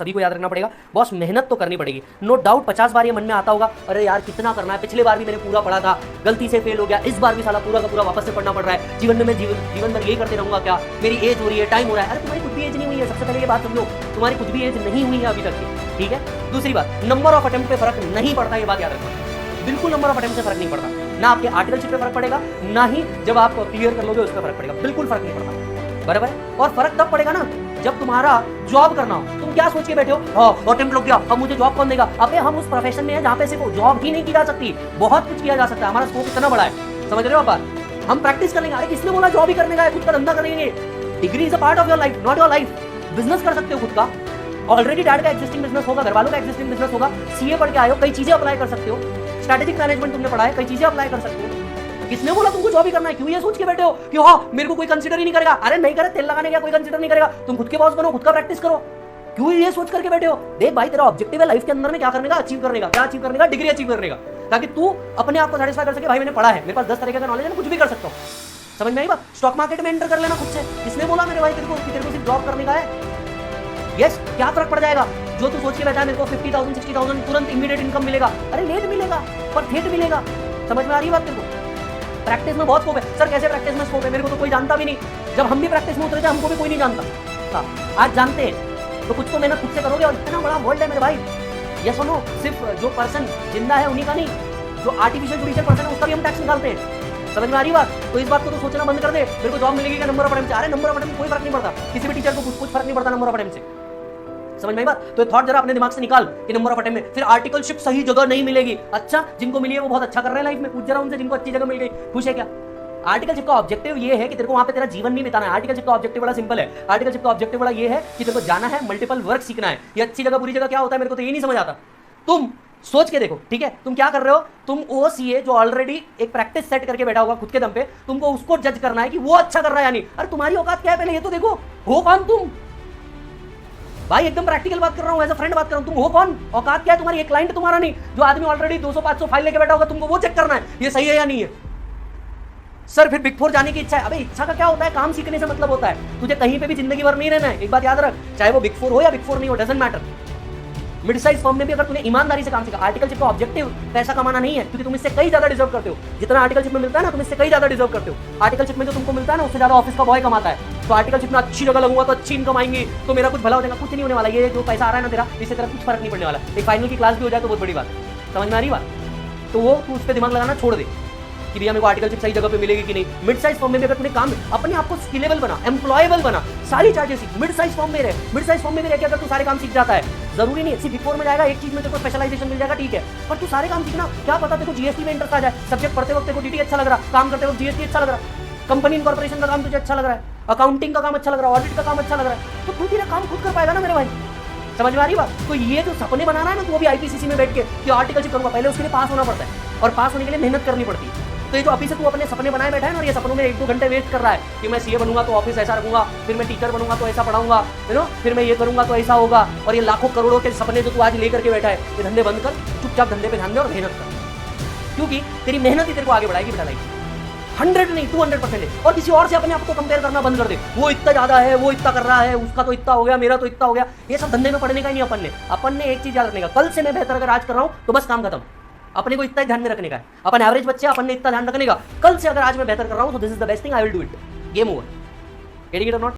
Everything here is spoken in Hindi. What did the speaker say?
सभी को याद रखना पड़ेगा, बॉस मेहनत तो करनी पड़ेगी। नो डाउट 50 बार ये मन में आता होगा, अरे यार कितना करना है, पिछले बार भी मैंने पूरा पढ़ा था, गलती से फेल हो गया, इस बार भी साला पूरा का पूरा वापस से पढ़ना पड़ रहा है, जीवन में जीवन भर यही करते रहूंगा क्या, मेरी एज हो रही है, टाइम हो रहा है। अरे तुम्हारी कुछ भी एज नहीं हुई है, सबसे पहले ये बात समझो, तुम्हारी कुछ भी एज नहीं हुई है अभी तक की, ठीक है। दूसरी बात, नंबर ऑफ अटेम्प्ट पे फर्क नहीं पड़ता, ये बात याद रखना, बिल्कुल नंबर ऑफ अटेम्प्ट से फर्क नहीं पड़ता, ना आपके आर्टिकलशिप पे फर्क पड़ेगा, ना ही जब आप क्लियर कर लोगे उस पर फर्क पड़ेगा, बिल्कुल फर्क नहीं पड़ता, बराबर है। और फर्क तब पड़ेगा ना जब तुम्हारा जॉब करना हो। तुम क्या सोच के बैठे हो, हाँ अटेम्प्ट लग गया, अब मुझे जॉब कौन देगा। अबे हम उस प्रोफेशन में हैं जहाँ पे सिर्फ जॉब ही नहीं की जा सकती, बहुत कुछ किया जा सकता है, हमारा स्कोप इतना बड़ा है, समझ रहे हो आप बात। हम प्रैक्टिस कर लेंगे, अरे किसने बोला जॉब ही करने का है, खुद का धंधा करेंगे। Degree is a part of your life, not your life. Business कर सकते हो खुद का, ऑलरेडी डैड का एग्जिस्टिंग बिजनेस होगा, घर वालों का एग्जिस्टिंग बिजनेस होगा, सीए पढ़ के आए हो, कई चीजें अप्लाई कर सकते हो, स्ट्रेटेजिक मैनेजमेंट तुमने पढ़ा है, कई चीजें अप्लाई कर सकते हो। किसने बोला तुमको जॉब ही करना है, क्यों ये सोच के बैठे हो कि हाँ मेरे को कोई कंसीडर ही नहीं करेगा। अरे नहीं करे, तेल लगाने का कोई कंसीडर नहीं करेगा, तुम खुद के बॉस बनो, खुद का प्रैक्टिस करो, क्यों ये सोच करके बैठे हो। देख भाई तेरा ऑब्जेक्टिव है लाइफ के अंदर में क्या करने का, अचीव करने का। क्या अचीव करने का, डिग्री अचीव करने का, ताकि तू अपने आप को सेटिस्फाई कर सके, भाई मैंने पढ़ा है, मेरे पास 10 तरह का नॉलेज है, मैं कुछ भी कर सकता हूँ। समझ में आई बात। स्टॉक मार्केट में एंटर कर लेना खुद से, किसने बोला मेरे भाई तेरे को सिर्फ जॉब करने का है। यस, क्या फर्क पड़ जाएगा जो तू सोच के बैठा है मेरे को 50,000 60,000 तुरंत इमीडिएट इनकम मिलेगा, अरे लेट मिलेगा पर ठेठ मिलेगा। समझ में आ रही है बात तेरे को। प्रैक्टिस में बहुत स्कोप है। सर कैसे प्रैक्टिस में स्कोप है, मेरे को तो कोई जानता भी नहीं। जब हम भी प्रैक्टिस में उतरे थे हमको भी कोई नहीं जानता, आज जानते हैं, तो कुछ तो मेहनत खुद से करोगे। और इतना बड़ा वर्ल्ड है मेरे भाई, ये सुनो, सिर्फ जो पर्सन जिंदा है उन्हीं का नहीं, जो आर्टिफिशियल जुडिशियल पर्सन है उसका भी हम टैक्स निकालते हैं। समझ में आ रही बात। तो इस बात को तो सोचना बंद कर दे, मेरे को जॉब मिलेगी क्या नंबर ऑफ अटेम्प्ट से। अरे नंबर ऑफ अटेम्प्ट कोई फर्क नहीं पड़ता, किसी भी टीचर को कुछ फर्क नहीं पड़ता नंबर ऑफ अटेम्प्ट से। समझ में आई बात। तो थॉट जरा अपने दिमाग से निकाल कि नंबर ऑफ अटेम्प्ट में फिर आर्टिकलशिप सही जगह नहीं मिलेगी। अच्छा, जिनको मिली है वो बहुत अच्छा कर रहे हैं लाइफ में, पूछ जरा उनसे जिनको अच्छी जगह मिल गई, खुश है क्या। आर्टिकलशिप का ऑब्जेक्टिव ये है कि तेरे को वहां पे तेरा जीवन नहीं बिताना है। आर्टिकलशिप का ऑब्जेक्टिव बड़ा सिंपल है। आर्टिकलशिप का ऑब्जेक्टिव बड़ा ये है कि तेरे को जाना है, मल्टीपल वर्क सीखना है। ये अच्छी जगह बुरी जगह क्या होता है मेरे को तो ये नहीं समझ आता। तुम सोच के देखो, ठीक है, तुम क्या कर रहे हो, तुम वो सीए जो ऑलरेडी एक प्रैक्टिस सेट करके बैठा होगा खुद के दम पे, तुमको उसको जज करना है कि वो अच्छा कर रहा है या नहीं। अरे तुम्हारी औकात क्या है पहले ये तो देखो, हो कौन तुम भाई। एकदम प्रैक्टिकल बात कर रहा हूं, एज अ फ्रेंड बात कर रहा हूं। तुम हो कौन, औकात क्या है तुम्हारी। एक क्लाइंट तुम्हारा नहीं, जो आदमी ऑलरेडी 200-500 फाइल लेके बैठा होगा, तुमको वो चेक करना है ये सही है या नहीं है। सर फिर बिग फोर जाने की इच्छा है। अबे इच्छा का क्या होता है, काम सीखने से मतलब होता है। तुझे कहीं पे भी जिंदगी भर नहीं रहना है, एक बात याद रख, चाहे वो बिग फोर हो या बिग फोर नहीं हो, doesn't matter. Mid size firm में भी अगर तूने ईमानदारी से काम सीखा। आर्टिकलशिप का ऑब्जेक्टिव पैसा कमाना नहीं है, क्योंकि तुम इससे कई ज्यादा डिजर्व करते हो। जितना आर्टिकलशिप में मिलता है ना, तुम इससे कई ज्यादा डिजर्व करते हो। आर्टिकलशिप में जो तुमको मिलता है ना, उससे ज्यादा ऑफिस का बॉय कमाता है। तो आर्टिकलशिप में अच्छी जगह लगूंगा तो अच्छी इनकम आएंगी, तो मेरा कुछ भला हो जाएगा। कुछ नहीं होने वाला, ये जो पैसा आ रहा है ना तेरा, इससे तेरा कुछ फर्क नहीं पड़ने वाला। एक फाइनल की क्लास भी हो जाए तो बहुत बड़ी बात है। समझ में आ रही बात। तो वो तू उस पर दिमाग लगाना छोड़ दे कि भैया मेरे को आर्टिकलशिप सही जगह पे मिलेगी कि नहीं। मिड साइज फर्म में भी अगर तूने काम, अपने आप को स्किलेबल बना, एम्प्लॉयबल बना, सारी चार्जेस सीख। मिड साइज फर्म में रहे, मिड साइज फर्म में रह के अगर तू सारे काम सीख जाता है, जरूरी नहीं सिर्फ बिग फोर में जाएगा एक चीज में तेरे को स्पेशलाइजेशन मिल जाएगा, ठीक है, पर तू सारे काम सीखना। क्या पता तेरे को जीएसटी में इंटरेस्ट आ जाए, सब्जेक्ट पढ़ते वक्त तेरे को डीटी अच्छा लग रहा, काम करते वक्त जीएसटी अच्छा लग रहा, कंपनी इनकॉर्पोरेशन का काम तुझे अच्छा लग रहा है, अकाउंटिंग का काम अच्छा लग रहा है, ऑडिट का काम अच्छा लग रहा है, तो तू तेरा काम खुद कर पाएगा ना मेरे भाई। समझ में आ रही बात। तो ये जो सपने बनाना है ना, तो वो भी आईपीसीसी में बैठ के कि आर्टिकलशिप करूंगा, पहले उसके लिए पास होना पड़ता है, और पास होने के लिए मेहनत करनी पड़ती है। तो ये जो अभी से तू अपने सपने बनाए बैठा है ना, और ये सपनों में 1-2 घंटे वेस्ट कर रहा है कि मैं सीए बनूंगा तो ऑफिस ऐसा रखूंगा, फिर मैं टीचर बनूंगा तो ऐसा पढ़ाऊंगा, फिर मैं ये करूंगा तो ऐसा होगा, और ये लाखों करोड़ों के सपने जो तू आज लेकर के बैठा है, ये धंधे बंद कर, चुपचाप धंधे पे ध्यान दे और मेहनत कर, क्योंकि तेरी मेहनत ही तेरे को आगे बढ़ाएगी बेटा लाइफ। 100 नहीं 200% है। और किसी और से अपने आप को कंपेयर करना बंद कर दे, वो इतना ज्यादा है, वो इतना कर रहा है, उसका तो इतना हो गया, मेरा तो इतना हो गया। ये सब धंधे में पढ़ने का ही नहीं। अपन ने एक चीज याद रखने का, कल से मैं बेहतर अगर आज कर रहा हूं तो बस काम खत्म। अपने को इतना ध्यान में रखने का है। अपन एवरेज बच्चे, अपन ने इतना ध्यान रखने का, कल से अगर आज मैं बेहतर कर रहा हूं तो this is the best thing, I will do it, game over. Getting it और नॉट।